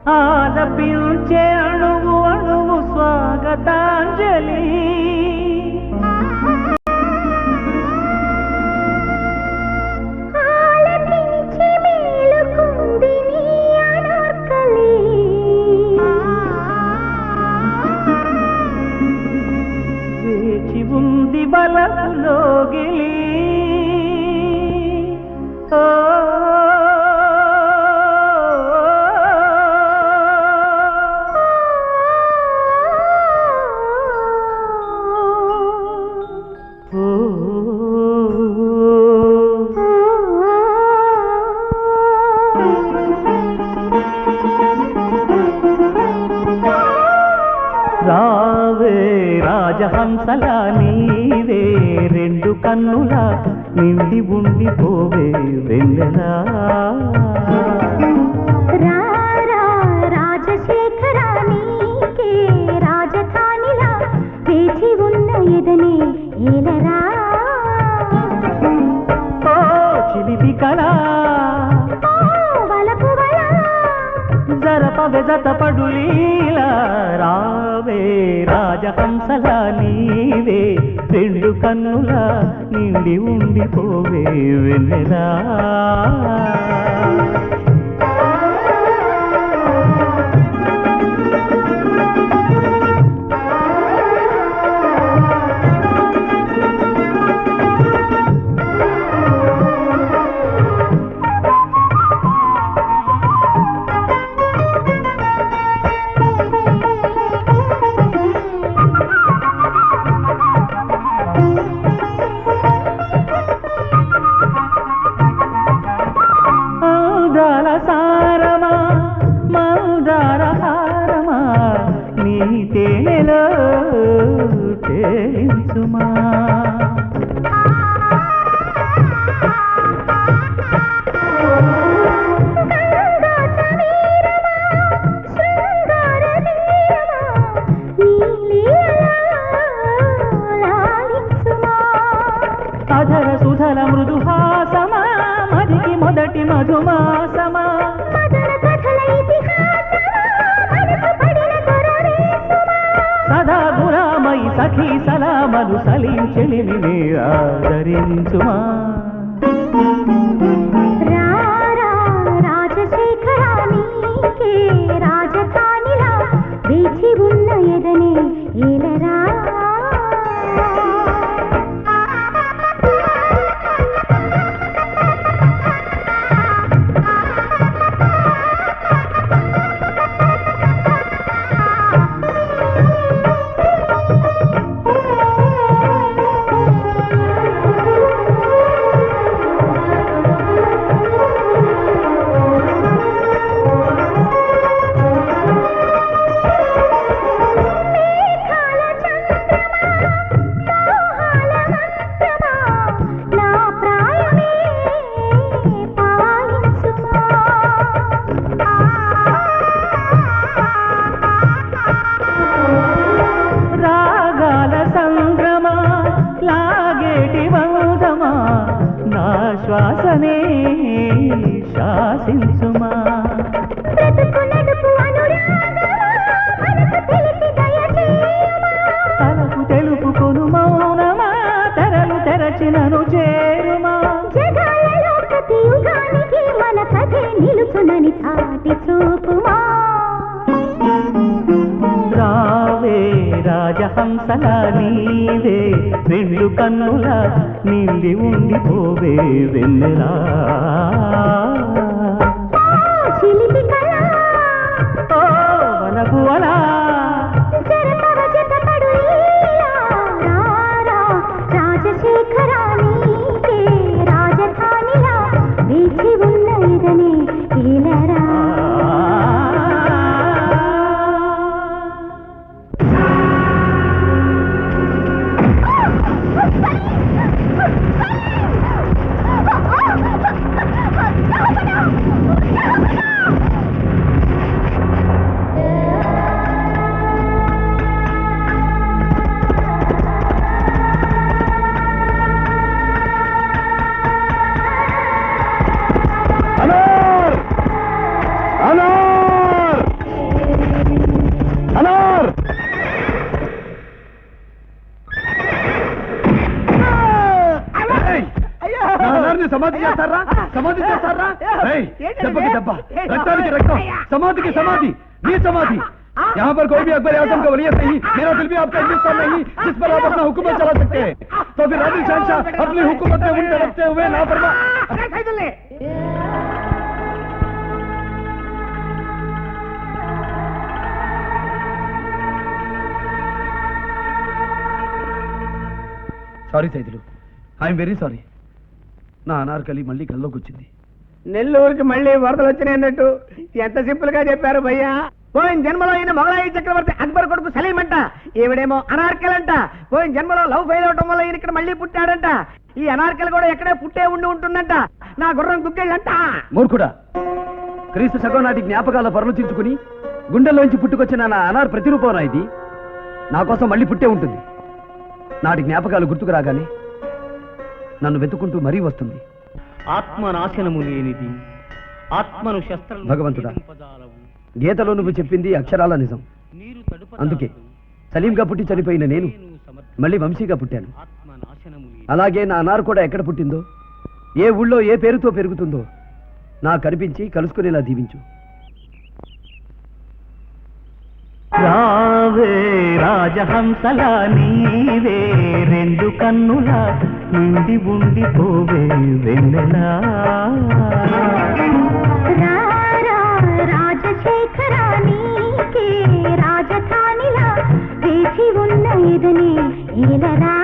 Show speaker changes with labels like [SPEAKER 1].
[SPEAKER 1] ఆలపించే అణువు అణువు స్వాగతాంజలి వేచి ఉంది బలపులోగిలి రావే రాజహంసల నీవే రెండు కన్నుల నిండి ఉండిపోవే వెన్నెలా
[SPEAKER 2] రాజశేఖర నీకే రాజధానిలా వేచి ఉన్న ఎదనే ఏలరా
[SPEAKER 1] ఓ చిలిపి కళా జరపవే జతపడు లీలా రావే రాజహంసల నీవే రెండు కన్నుల నిండి ఉండిపోవే వెన్నెలా సారమా మందారహారమా నీ తేనెలో తేలించుమా అధర సుధర మృదుహాసమా మదికి మొదటి మధుమాసమా సదా గులామై సఖీ సలామను సలించెలిమి ఆదరించుమా
[SPEAKER 2] రాజశేఖర నీకే రాజధానిలా వేచి ఉన్న ఎదనే ఏలరా
[SPEAKER 1] శ్వాసనే శాసించుమా తలకు తెలుపుకొను మౌనమా తెరలు తెరచినను చేరుమా
[SPEAKER 2] మన కథే నిలుచునని చాటి చూపుమా
[SPEAKER 1] రావే రాజహంసల నీవే రెండు కన్నుల నిండి ఉండిపోవే వెన్నెలా
[SPEAKER 2] చిలిపి కళా
[SPEAKER 1] ఓ వలపు అలా
[SPEAKER 2] రాజశేఖర నీకే రాజధానిలా వేచి ఉన్న ఇదనే ఏలరా
[SPEAKER 3] సమాధి చేస్తారా సమాధి చేస్తారా దెబ్బకి దెబ్బ రక్తానికి రక్తం समाधि की समाधि ये समाधि यहाँ पर कोई भी अकबर आजम का वलीयत नहीं मेरा दिल भी आपका हिंदुस्तान नहीं जिस पर आप अपना हुकूमत चला सकते हैं तो फिर आदिल शहंशाह अपनी हुकूमत में उल्टे रखते हुए लापरवाह sorry Saidulu I'm very sorry నా అనార్కలి మళ్ళీ కల్లోకి వచ్చింది
[SPEAKER 4] నెల్లూరుకి మళ్ళీ వరదలు వచ్చినాయి అన్నట్టు ఎంత సింపుల్ గా చెప్పారు భయ్యా పోయిన జన్మలో ఈయన మొగలాయి చక్రవర్తి అక్బర్ కొడుకు సలీం అంట ఈవిడేమో అనార్కల్ అంట పోయిన జన్మలో లవ్ ఫెయిల్ అవటం వల్ల ఈయన ఇక్కడ మళ్ళీ పుట్టాడంట ఈ అనార్కల్ కూడా ఎక్కడే పుట్టే ఉంటుందంట నా గుర్రం గుగ్గేళ్ళంట
[SPEAKER 3] మూర్ఖుడా క్రీస్తు శకం నాటి జ్ఞాపకాల పరులు తీర్చుకుని గుండెల్లోంచి పుట్టుకొచ్చిన నా అనార్ ప్రతిరూపం ఇది నా కోసం మళ్ళీ పుట్టే ఉంటుంది నాటి జ్ఞాపకాలు గుర్తుకు రాగానే నన్ను వెతుకుంటూ మరీ వస్తుంది
[SPEAKER 1] ఆత్మనాశనము లేనిది ఆత్మను శస్త్రం
[SPEAKER 3] భగవంతుడా గీతలో నువ్వు చెప్పింది అక్షరాల నిజం అందుకే సలీంగా పుట్టి చనిపోయిన నేను మళ్ళీ వంశీగా పుట్టాను అలాగే నా అనార్ కూడా ఎక్కడ పుట్టిందో ఏ ఊళ్ళో ఏ పేరుతో పెరుగుతుందో నాకు కనిపించి కలుసుకునేలా దీవించు
[SPEAKER 1] రావే రాజహంసలా నీవే రెండు కన్నుల నిండి ఉండిపోవే వెన్నెలా
[SPEAKER 2] రాజశేఖరా నీకే రాజధానిలా వేచి ఉన్న ఇదని ఏలరా